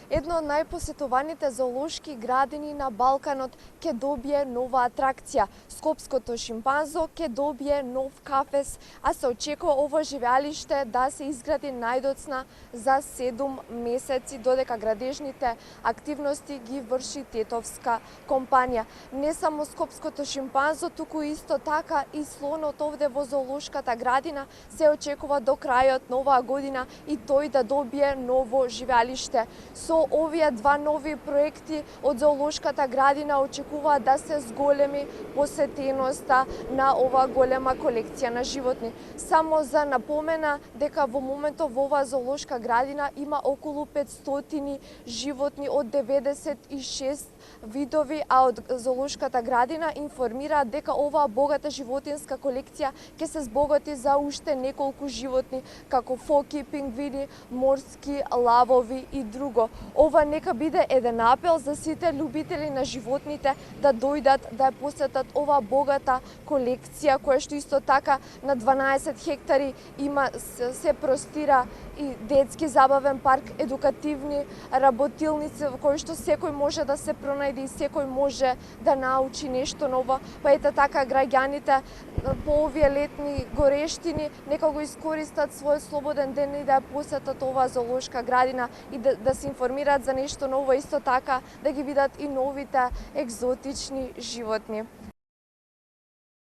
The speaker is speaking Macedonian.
Едно од најпосетуваните зоолошки градини на Балканот ќе добие нова атракција. Скопското шимпанзо ќе добие нов кафес, а се очекува ово живеалиште да се изгради најдоцна за 7 месеци, додека градежните активности ги врши тетовска компанија. Не само скопското шимпанзо, туку исто така и слонот овде во зоолошката градина се очекува до крајот на оваа година и тој да добие ново живеалиште. Со овие два нови проекти од зоолошката градина очекува да се зголеми посетеноста на ова голема колекција на животни. Само за напомена дека во моментов во оваа зоолошка градина има околу 500 животни од 96 видови, а од зоолошката градина информираат дека оваа богата животинска колекција ќе се збогати за уште неколку животни, како фоки, пингвини, морски лавови и друго. Ова нека биде еден апел за сите љубители на животните да дојдат да ја посетат оваа богата колекција, која што исто така на 12 хектари има, се простира и детски забавен парк, едукативни работилници во кои што секој може да се пронајде и секој може да научи нешто ново. Па ете така граѓаните по овие летни горештини нека го искористат својот слободен ден и да ја посетат оваа зоолошка градина и да се информираат за нешто ново, исто така да ги видат и новите екзотични животни.